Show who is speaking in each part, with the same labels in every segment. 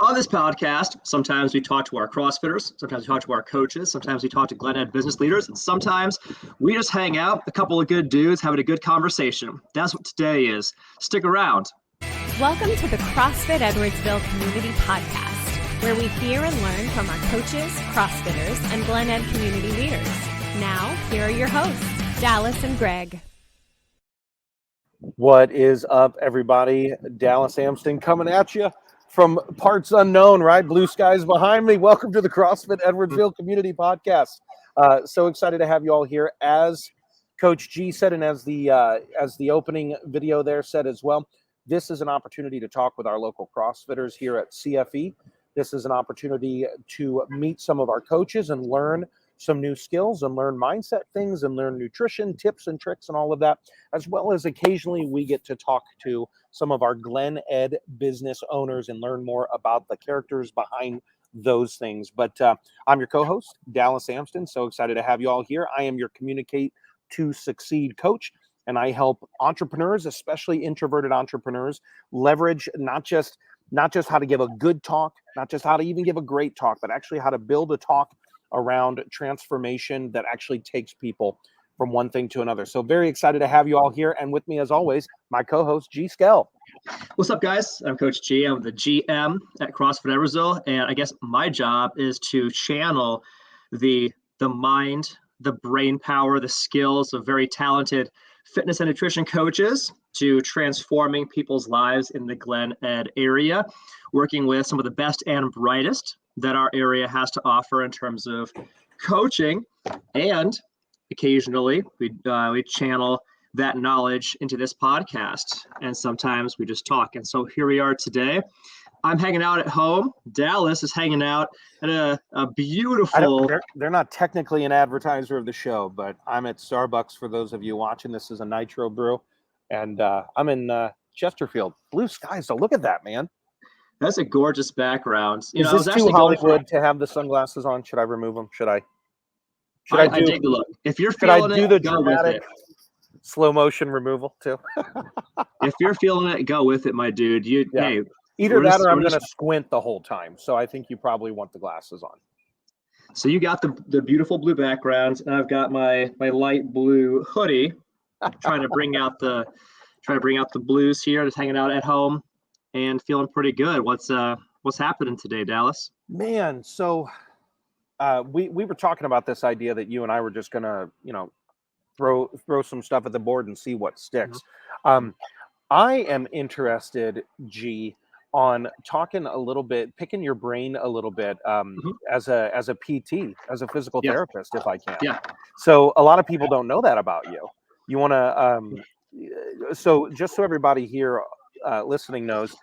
Speaker 1: On this podcast, sometimes we talk to our CrossFitters, sometimes we talk to our coaches, sometimes we talk to Glen Ed business leaders, and sometimes we just hang out, a couple of good dudes having a good conversation. That's what today is. Stick around.
Speaker 2: Welcome to the CrossFit Edwardsville Community Podcast, where we hear and learn from our coaches, CrossFitters, and Glen Ed community leaders. Now, here are your hosts, Dallas and Greg.
Speaker 3: What is up, everybody? Dallas Amston coming at you from parts unknown, right? Blue skies behind me. Welcome to the CrossFit Edwardsville Community Podcast. So excited to have you all here. As Coach G said, and as the opening video there said as well, this is an opportunity to talk with our local CrossFitters here at CFE. This is an opportunity to meet some of our coaches and learn some new skills and learn mindset things and learn nutrition tips and tricks and all of that, as well as occasionally we get to talk to some of our Glen Ed business owners and learn more about the characters behind those things. But I'm your co-host, Dallas Amston. So excited to have you all here. I am your Communicate to Succeed coach, and I help entrepreneurs, especially introverted entrepreneurs, leverage not just how to give a good talk, not just how to even give a great talk, but actually how to build a talk around transformation that actually takes people from one thing to another. So very excited to have you all here. And with me, as always, my co-host, G. Skell.
Speaker 1: What's up, guys? I'm Coach G. I'm the GM at CrossFit Brazil. And I guess my job is to channel the mind, the brain power, the skills of very talented fitness and nutrition coaches to transforming people's lives in the Glen Ed area, working with some of the best and brightest that our area has to offer in terms of coaching, and occasionally we channel that knowledge into this podcast, and sometimes we just talk. And so here we are today. I'm hanging out at home. Dallas is hanging out at a beautiful...
Speaker 3: They're not technically an advertiser of the show, but I'm at Starbucks for those of you watching. This is a nitro brew, and I'm in Chesterfield. Blue skies, so look at that, man.
Speaker 1: That's a gorgeous background.
Speaker 3: Is this too Hollywood to have the sunglasses on? Should I remove them? Should I
Speaker 1: take a look. If you're feeling it,
Speaker 3: the
Speaker 1: go with it.
Speaker 3: Slow motion removal too?
Speaker 1: If you're feeling it, go with it, my dude. Hey,
Speaker 3: either that or I'm going to squint the whole time. So I think you probably want the glasses on.
Speaker 1: So you got the beautiful blue background, and I've got my light blue hoodie. trying to bring out the blues here. Just hanging out at home and feeling pretty good. What's happening today, Dallas? Man,
Speaker 3: so we were talking about this idea that you and I were just gonna, throw some stuff at the board and see what sticks. Mm-hmm. I am interested, G, on talking a little bit, picking your brain a little bit as a PT, as a physical therapist, if I can. Yeah. So a lot of people don't know that about you. You want to, so just so everybody here listening knows,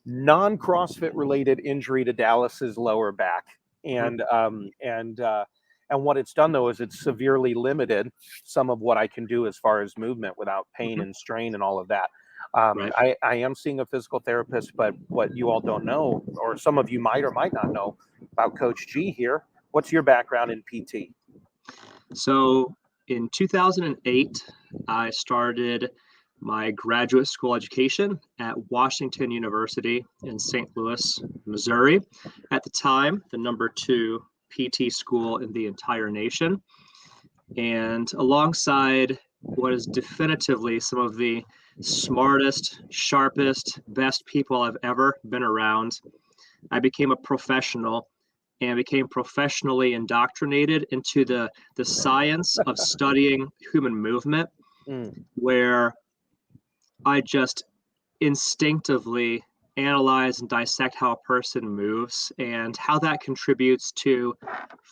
Speaker 3: non-CrossFit related injury to Dallas's lower back. And what it's done though is it's severely limited some of what I can do as far as movement without pain and strain and all of that. Right. I am seeing a physical therapist, but what you all don't know, or some of you might or might not know about Coach G here, what's your background in PT?
Speaker 1: So in 2008, I started my graduate school education at Washington University in St. Louis, Missouri. At the time, the number 2 PT school in the entire nation. And alongside what is definitively some of the smartest, sharpest, best people I've ever been around, I became a professional and became professionally indoctrinated into the science of studying human movement, where I just instinctively analyze and dissect how a person moves and how that contributes to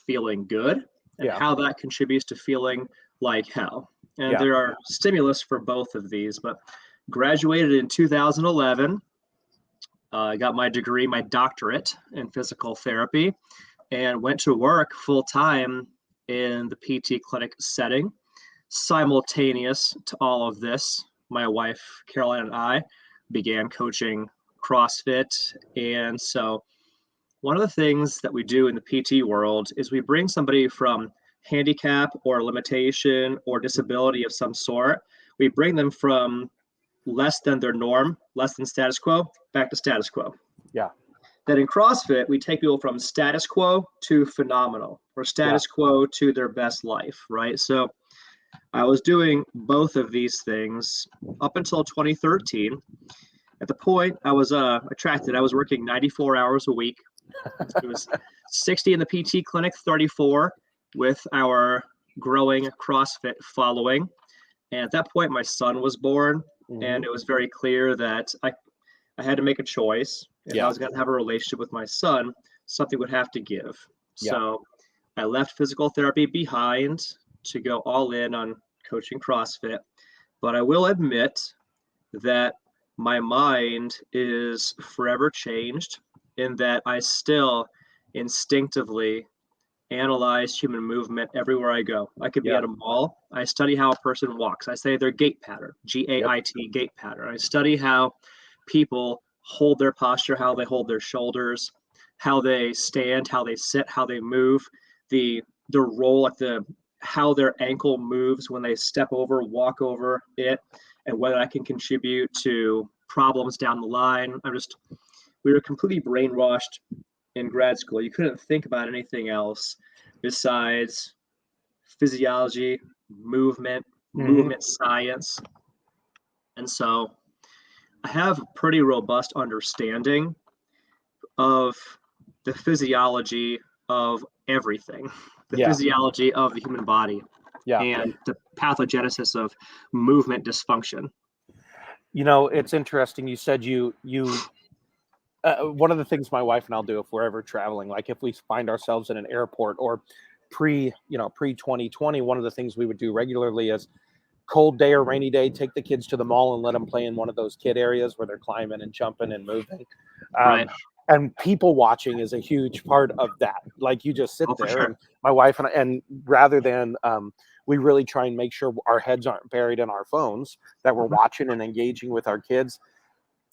Speaker 1: feeling good and how that contributes to feeling like hell. And there are stimulus for both of these, but graduated in 2011. I got my degree, my doctorate in physical therapy, and went to work full time in the PT clinic setting. Simultaneous to all of this, my wife, Caroline, and I began coaching CrossFit. And so one of the things that we do in the PT world is we bring somebody from handicap or limitation or disability of some sort. We bring them from less than their norm, less than status quo, back to status quo.
Speaker 3: Yeah.
Speaker 1: that in CrossFit, we take people from status quo to phenomenal, or status quo to their best life, right? So I was doing both of these things up until 2013. At the point I was attracted, I was working 94 hours a week. It was 60 in the PT clinic, 34 with our growing CrossFit following. And at that point, my son was born, and it was very clear that I had to make a choice. If I was going to have a relationship with my son, something would have to give. So I left physical therapy behind to go all in on coaching CrossFit. But I will admit that my mind is forever changed in that I still instinctively analyze human movement everywhere I go. I could be at a mall. I study how a person walks. I study their gait pattern, GAIT, gait pattern. I study how people hold their posture, how they hold their shoulders, how they stand, how they sit, how they move, the roll, like how their ankle moves when they step over, walk over it, and whether I can contribute to problems down the line. We were completely brainwashed in grad school. You couldn't think about anything else besides physiology, movement science. And so I have a pretty robust understanding of the physiology of everything, the physiology of the human body, and the pathogenesis of movement dysfunction.
Speaker 3: You know, it's interesting. You said one of the things my wife and I'll do if we're ever traveling, like if we find ourselves in an airport or pre 2020, one of the things we would do regularly is cold day or rainy day, take the kids to the mall and let them play in one of those kid areas where they're climbing and jumping and moving.
Speaker 1: Right.
Speaker 3: And people watching is a huge part of that. Like you just sit there,
Speaker 1: sure.
Speaker 3: and my wife and rather than we really try and make sure our heads aren't buried in our phones, that we're watching and engaging with our kids.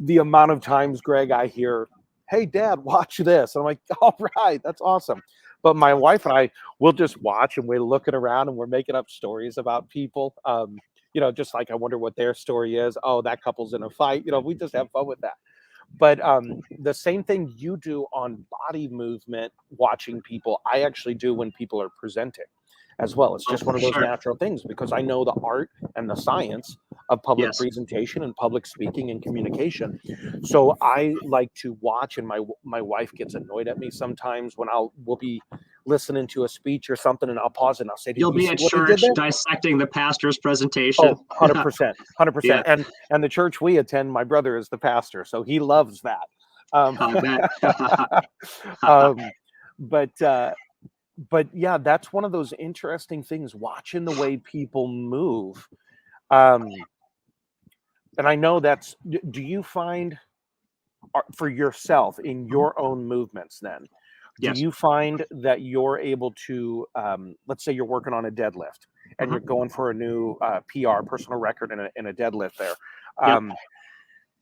Speaker 3: The amount of times, Greg, I hear, "Hey, Dad, watch this." And I'm like, "All right, that's awesome." But my wife and I will just watch, and we're looking around and we're making up stories about people. Just like I wonder what their story is. Oh, that couple's in a fight. We just have fun with that. But the same thing you do on body movement, watching people, I actually do when people are presenting as well. It's just one of those natural things because I know the art and the science of public presentation and public speaking and communication. So I like to watch, and my wife gets annoyed at me sometimes when we'll be listening to a speech or something, and I'll pause and I'll say,
Speaker 1: "You'll be at church dissecting the pastor's presentation."
Speaker 3: Oh, 100%. And the church we attend, my brother is the pastor, so he loves that. But yeah, that's one of those interesting things, watching the way people move. And I know do you find for yourself in your own movements then, do you find that you're able to, let's say you're working on a deadlift and you're going for a new PR, personal record in a deadlift there.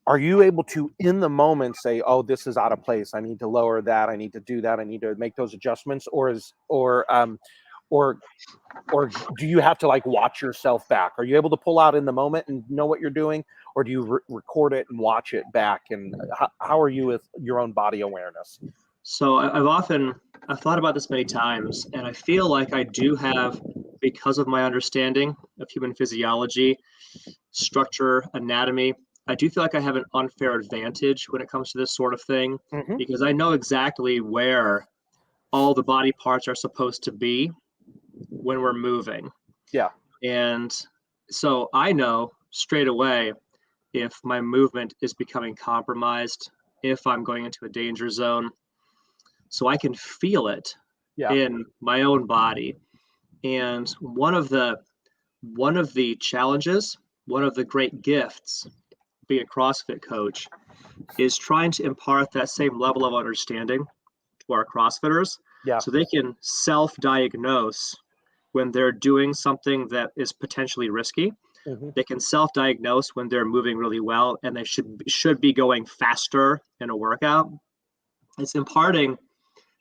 Speaker 3: Are you able to, in the moment, say, "Oh, this is out of place. I need to lower that. I need to do that. I need to make those adjustments," or do you have to like watch yourself back? Are you able to pull out in the moment and know what you're doing, or do you record it and watch it back? And how are you with your own body awareness?
Speaker 1: So I've thought about this many times, and I feel like I do have, because of my understanding of human physiology, structure, anatomy, I do feel like I have an unfair advantage when it comes to this sort of thing, because I know exactly where all the body parts are supposed to be when we're moving.
Speaker 3: Yeah.
Speaker 1: And so I know straight away if my movement is becoming compromised, if I'm going into a danger zone. So I can feel it in my own body. And one of the challenges, one of the great gifts being a CrossFit coach is trying to impart that same level of understanding to our CrossFitters so they can self-diagnose when they're doing something that is potentially risky. They can self-diagnose when they're moving really well and they should be going faster in a workout. It's imparting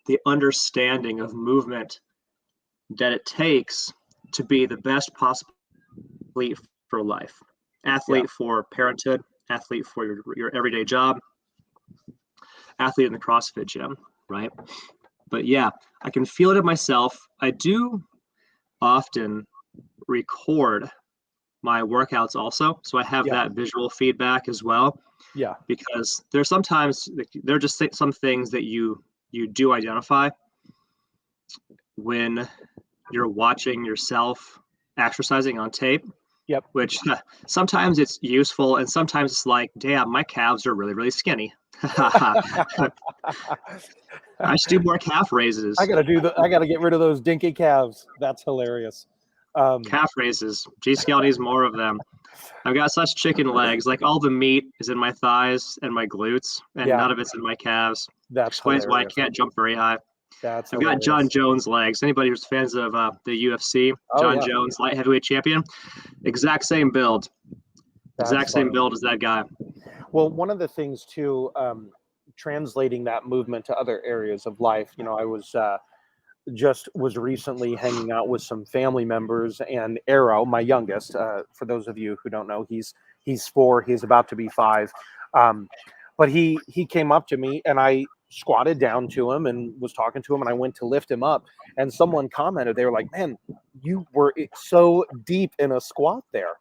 Speaker 1: the understanding of movement that it takes to be the best possible athlete for life, athlete for parenthood, athlete for your everyday job. athlete in the CrossFit gym, right? But yeah, I can feel it in myself. I do often record my workouts also, so I have that visual feedback as well.
Speaker 3: Yeah.
Speaker 1: Because there's sometimes there are just some things that you do identify when you're watching yourself exercising on tape.
Speaker 3: Yep.
Speaker 1: Which sometimes it's useful, and sometimes it's like, damn, my calves are really, really skinny. I should do more calf raises.
Speaker 3: I gotta get rid of those dinky calves. That's hilarious.
Speaker 1: Calf raises. G-Scale needs more of them. I've got such chicken legs. Like, all the meat is in my thighs and my glutes, and none of it's in my calves.
Speaker 3: That
Speaker 1: explains
Speaker 3: hilarious.
Speaker 1: why I can't jump very high.
Speaker 3: That's
Speaker 1: I've
Speaker 3: hilarious.
Speaker 1: got John Jones legs. Anybody who's fans of the UFC, John Jones, light heavyweight champion, exact same build. Exact same build as that guy.
Speaker 3: Well, one of the things too, translating that movement to other areas of life, you know, I was was recently hanging out with some family members, and Arrow, my youngest, for those of you who don't know, he's 4, he's about to be 5. But he came up to me, and I squatted down to him and was talking to him, and I went to lift him up, and someone commented, they were like, man, you were so deep in a squat there.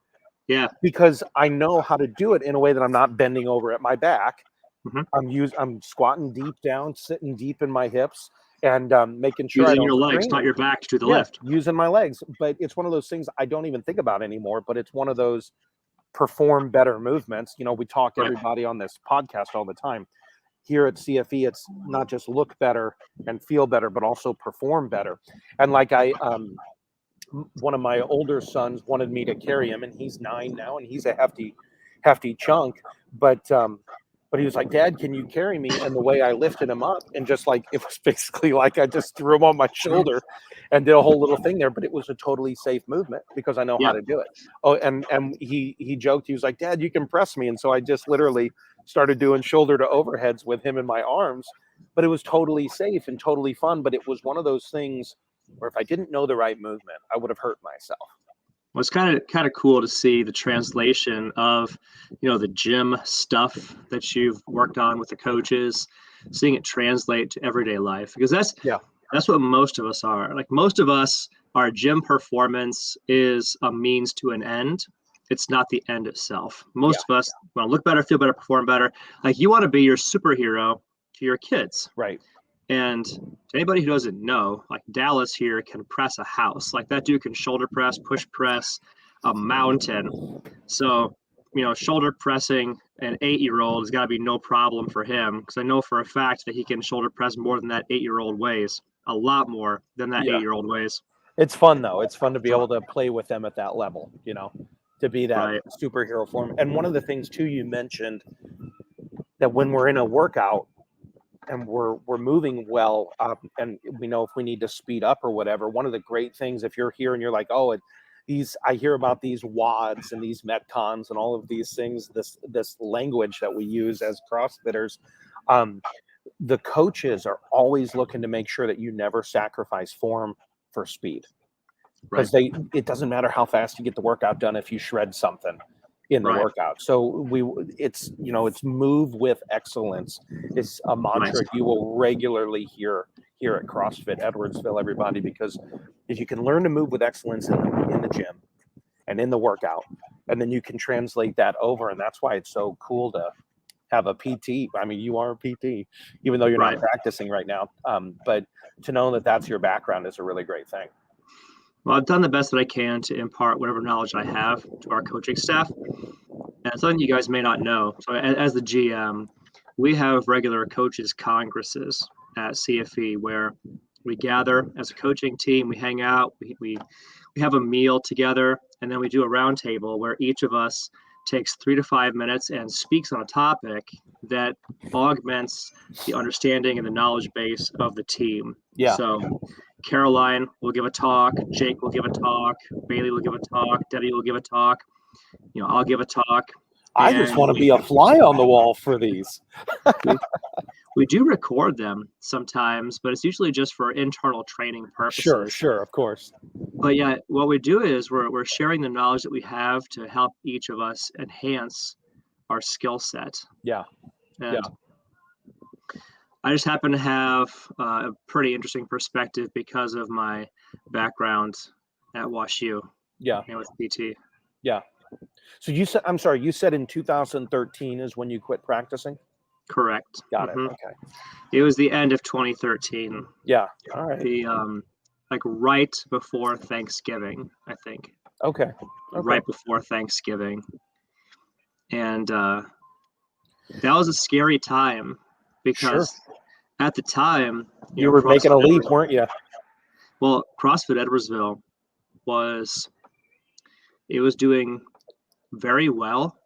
Speaker 1: Yeah.
Speaker 3: Because I know how to do it in a way that I'm not bending over at my back.
Speaker 1: Mm-hmm.
Speaker 3: I'm squatting deep down, sitting deep in my hips, and making sure
Speaker 1: using your legs, not your back, to do the lift.
Speaker 3: Using my legs. But it's one of those things I don't even think about anymore, but it's one of those perform better movements. You know, we talk everybody on this podcast all the time. Here at CFE, it's not just look better and feel better, but also perform better. And like one of my older sons wanted me to carry him, and he's 9 now, and he's a hefty chunk. But he was like, Dad, can you carry me? And the way I lifted him up, and just like, it was basically like I just threw him on my shoulder and did a whole little thing there, but it was a totally safe movement because I know how to do it. Oh, and he joked, he was like, Dad, you can press me. And so I just literally started doing shoulder to overheads with him in my arms, but it was totally safe and totally fun. But it was one of those things where if I didn't know the right movement, I would have hurt myself.
Speaker 1: Well, it's kind of cool to see the translation of, you know, the gym stuff that you've worked on with the coaches, seeing it translate to everyday life, because that's what most of us are. Like, most of us, our gym performance is a means to an end. It's not the end itself. Most of us want to look better, feel better, perform better. Like, you want to be your superhero to your kids.
Speaker 3: Right.
Speaker 1: And to anybody who doesn't know, like, Dallas here can press a house. Like, that dude can shoulder press, push press a mountain. So, you know, shoulder pressing an 8-year-old has got to be no problem for him, because I know for a fact that he can shoulder press more than that 8-year-old weighs, a lot more than that 8-year-old weighs.
Speaker 3: It's fun, though. It's fun to be able to play with them at that level, you know, to be that superhero form. And one of the things, too, you mentioned that when we're in a workout, and we're moving well, and we know if we need to speed up or whatever, one of the great things, if you're here and you're like, oh, I hear about these WODs and these Metcons and all of these things, this language that we use as CrossFitters, the coaches are always looking to make sure that you never sacrifice form for speed, because it doesn't matter how fast you get the workout done if you shred something in the workout. So it's move with excellence. It's a mantra you will regularly hear here at CrossFit Edwardsville, everybody, because if you can learn to move with excellence in the gym and in the workout, and then you can translate that over. And that's why it's so cool to have a PT. I mean, you are a PT, even though you're not practicing right now. But to know that that's your background is a really great thing.
Speaker 1: Well, I've done the best that I can to impart whatever knowledge I have to our coaching staff. And something you guys may not know. So as the GM, we have regular coaches congresses at CFE where we gather as a coaching team, we hang out, we have a meal together, and then we do a roundtable where each of us takes 3 to 5 minutes and speaks on a topic that augments the understanding and the knowledge base of the team. So Caroline will give a talk, Jake will give a talk, Bailey will give a talk, Debbie will give a talk, you know, I'll give a talk.
Speaker 3: I just want to be a fly on the wall for these.
Speaker 1: We do record them sometimes, but it's usually just for internal training purposes.
Speaker 3: Sure, of course.
Speaker 1: But yeah, what we do is we're sharing the knowledge that we have to help each of us enhance our skill set. I just happen to have a pretty interesting perspective because of my background at WashU.
Speaker 3: Yeah.
Speaker 1: And with PT.
Speaker 3: Yeah. So I'm sorry, you said in 2013 is when you quit practicing?
Speaker 1: Correct.
Speaker 3: Got it. Okay.
Speaker 1: It was the end of 2013.
Speaker 3: Yeah. All right.
Speaker 1: The like right before Thanksgiving, I think.
Speaker 3: Okay.
Speaker 1: Right before Thanksgiving. And that was a scary time because at the time
Speaker 3: you were making a leap, weren't you?
Speaker 1: Well, CrossFit Edwardsville was doing very well,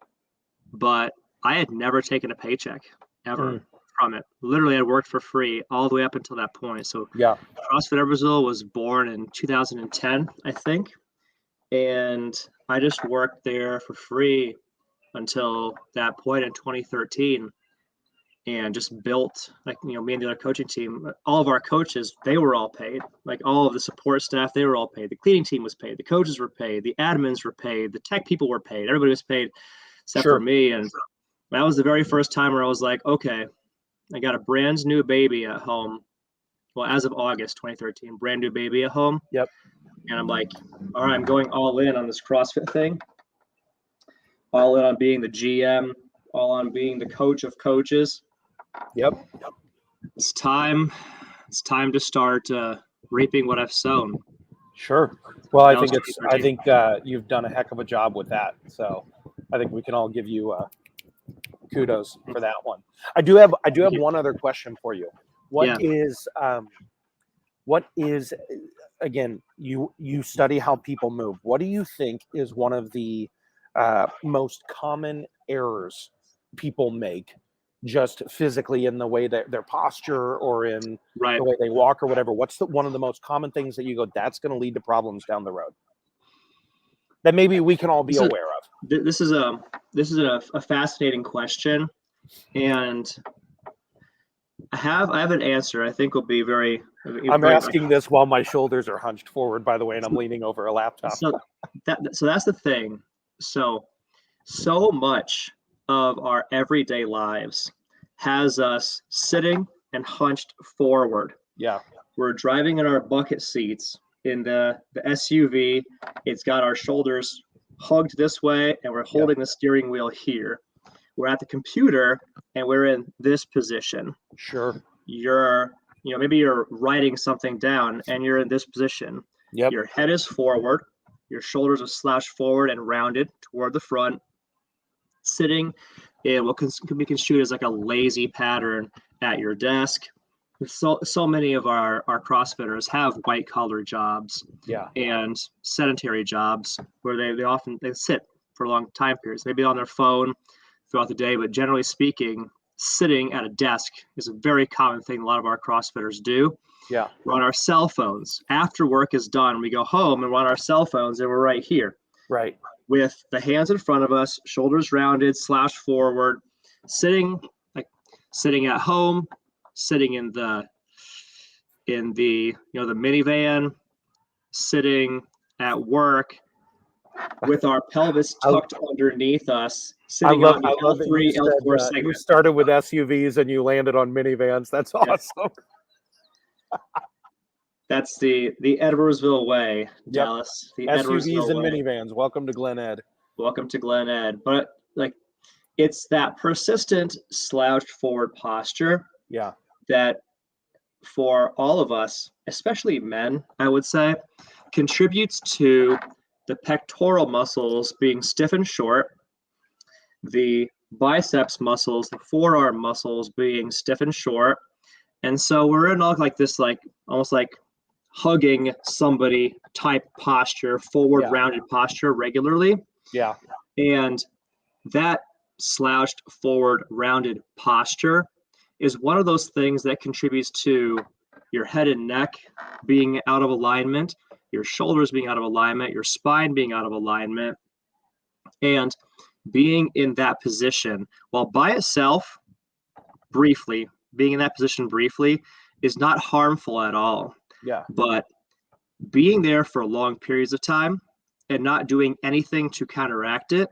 Speaker 1: but I had never taken a paycheck ever from it. Literally, I worked for free all the way up until that point. So
Speaker 3: yeah,
Speaker 1: CrossFit Brazil was born in 2010, I think. And I just worked there for free until that point in 2013 and just built, like, me and the other coaching team, all of our coaches, they were all paid. Like all of the support staff, they were all paid. The cleaning team was paid. The coaches were paid. The admins were paid. The tech people were paid. Everybody was paid except for me. And that was the very first time where I was like, okay, I got a brand new baby at home. Well, as of August 2013, brand new baby at home.
Speaker 3: Yep.
Speaker 1: And I'm like, all right, I'm going all in on this CrossFit thing. All in on being the GM, all on being the coach of coaches.
Speaker 3: Yep.
Speaker 1: It's time to start reaping what I've sown.
Speaker 3: Sure. Well, I think you've done a heck of a job with that. So I think we can all give you kudos for that one. I do have one other question for you. What is again, you study how people move. What do you think is one of the most common errors people make just physically in the way that their posture or in the way they walk or whatever? What's one of the most common things that you go, that's going to lead to problems down the road that maybe we can all be aware of?
Speaker 1: This is a fascinating question, and I have an answer. I think will be very.
Speaker 3: I'm asking this while my shoulders are hunched forward, by the way, and I'm leaning over a laptop.
Speaker 1: So that's the thing. So much of our everyday lives has us sitting and hunched forward.
Speaker 3: Yeah.
Speaker 1: We're driving in our bucket seats in the SUV. It's got our shoulders hugged this way and we're holding the steering wheel here. We're at the computer and we're in this position.
Speaker 3: Sure.
Speaker 1: Maybe you're writing something down and you're in this position.
Speaker 3: Yep.
Speaker 1: Your head is forward. Your shoulders are slouched forward and rounded toward the front. Sitting in what can be construed as like a lazy pattern at your desk. So many of our CrossFitters have white collar jobs and sedentary jobs where they often sit for long time periods. They'd be on their phone throughout the day, but generally speaking, sitting at a desk is a very common thing a lot of our CrossFitters do.
Speaker 3: Yeah.
Speaker 1: We're on our cell phones. After work is done, we go home and we're on our cell phones and we're right here.
Speaker 3: Right.
Speaker 1: With the hands in front of us, shoulders rounded, slouched forward, sitting at home, sitting in the minivan, sitting at work with our pelvis tucked underneath us, sitting on the L3, L4 segment.
Speaker 3: You started with SUVs and you landed on minivans. That's awesome.
Speaker 1: That's the Edwardsville way, Dallas. The
Speaker 3: SUVs and minivans. Welcome to Glen Ed.
Speaker 1: Welcome to Glen Ed. But it's that persistent slouched forward posture.
Speaker 3: Yeah.
Speaker 1: That for all of us, especially men, I would say, contributes to the pectoral muscles being stiff and short, the biceps muscles, the forearm muscles being stiff and short. And so we're in almost like hugging somebody type posture, forward rounded posture regularly.
Speaker 3: Yeah.
Speaker 1: And that slouched forward rounded posture is one of those things that contributes to your head and neck being out of alignment, your shoulders being out of alignment, your spine being out of alignment, and being in that position while by itself, being in that position briefly is not harmful at all.
Speaker 3: Yeah.
Speaker 1: But being there for long periods of time and not doing anything to counteract it,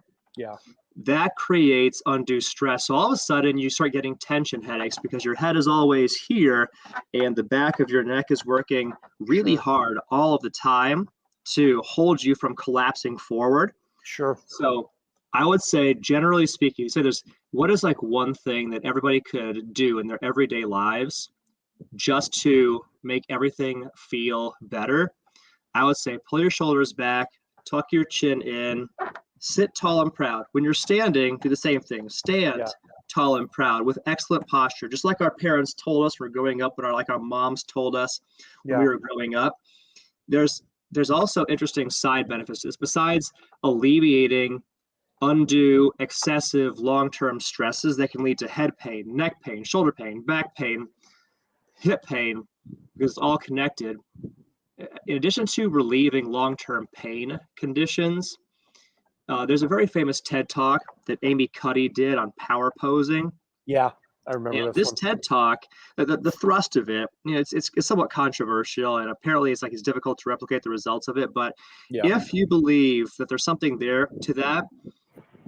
Speaker 1: that creates undue stress. So all of a sudden you start getting tension headaches because your head is always here and the back of your neck is working really hard all of the time to hold you from collapsing forward.
Speaker 3: Sure.
Speaker 1: So I would say, generally speaking, you say what is like one thing that everybody could do in their everyday lives just to make everything feel better? I would say pull your shoulders back, tuck your chin in, sit tall and proud. When you're standing, do the same thing. Stand tall and proud with excellent posture, just like our parents told us when growing up, like our moms told us when we were growing up. There's also interesting side benefits to this. Besides alleviating undue, excessive, long-term stresses that can lead to head pain, neck pain, shoulder pain, back pain, hip pain, because it's all connected. In addition to relieving long-term pain conditions, there's a very famous TED Talk that Amy Cuddy did on power posing.
Speaker 3: Yeah, I remember
Speaker 1: this TED Talk. The thrust of it, it's somewhat controversial, and apparently it's difficult to replicate the results of it. But if you believe that there's something there to that,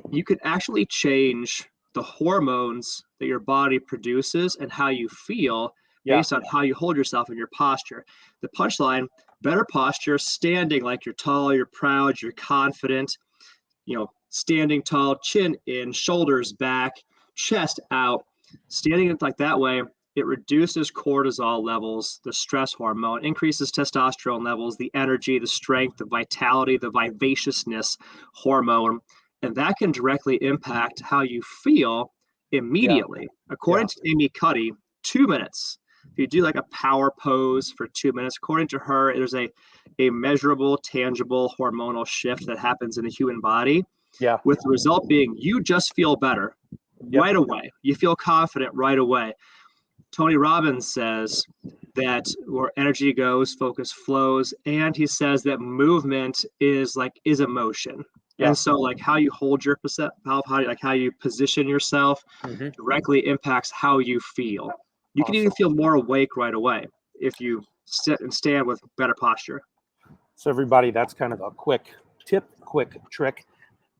Speaker 1: you could actually change the hormones that your body produces and how you feel based on how you hold yourself and your posture. The punchline: better posture, standing like you're tall, you're proud, you're confident. Standing tall, chin in, shoulders back, chest out. Standing like that way, it reduces cortisol levels, the stress hormone, increases testosterone levels, the energy, the strength, the vitality, the vivaciousness hormone, and that can directly impact how you feel immediately. According to Amy Cuddy, 2 minutes. If you do like a power pose for 2 minutes, according to her, there's a measurable, tangible hormonal shift that happens in the human body. With the result being you just feel better right away. You feel confident right away. Tony Robbins says that where energy goes, focus flows. And he says that movement is emotion. And so how you hold your how you position yourself directly impacts how you feel. You can even feel more awake right away if you sit and stand with better posture.
Speaker 3: So everybody, that's kind of a quick tip, quick trick.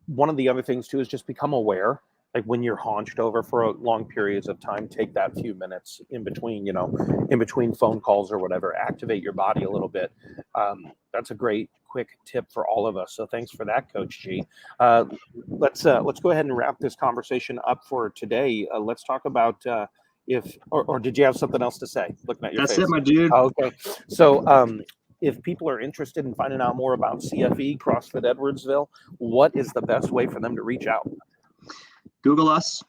Speaker 3: One of the other things too is just become aware. Like when you're hunched over for long periods of time, take that few minutes in between, in between phone calls or whatever, activate your body a little bit. That's a great quick tip for all of us. So thanks for that, Coach G. Let's go ahead and wrap this conversation up for today. Let's talk about or did you have something else to say? Looking at your face.
Speaker 1: That's it, my dude.
Speaker 3: Okay. So if people are interested in finding out more about CFE, CrossFit Edwardsville, what is the best way for them to reach out?
Speaker 1: Google us,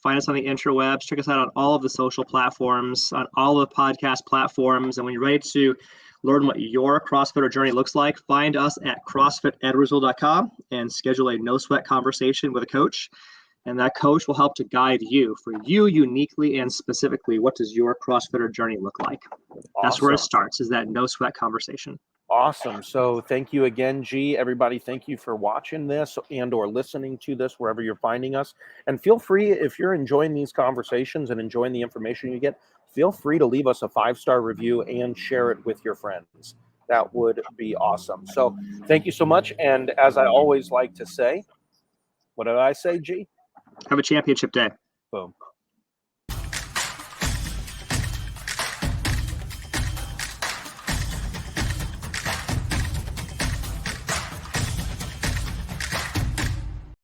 Speaker 1: find us on the interwebs, check us out on all of the social platforms, on all of the podcast platforms. And when you're ready to learn what your CrossFitter journey looks like, find us at CrossFitEdwardsville.com and schedule a no sweat conversation with a coach. And that coach will help to guide you for you uniquely and specifically. What does your CrossFitter journey look like? Awesome. That's where it starts, is that no sweat conversation.
Speaker 3: Awesome. So thank you again, G. Everybody, thank you for watching this and or listening to this wherever you're finding us. And feel free, if you're enjoying these conversations and enjoying the information you get, feel free to leave us a 5-star review and share it with your friends. That would be awesome. So thank you so much. And as I always like to say, what did I say, G?
Speaker 1: Have a championship day.
Speaker 3: Boom.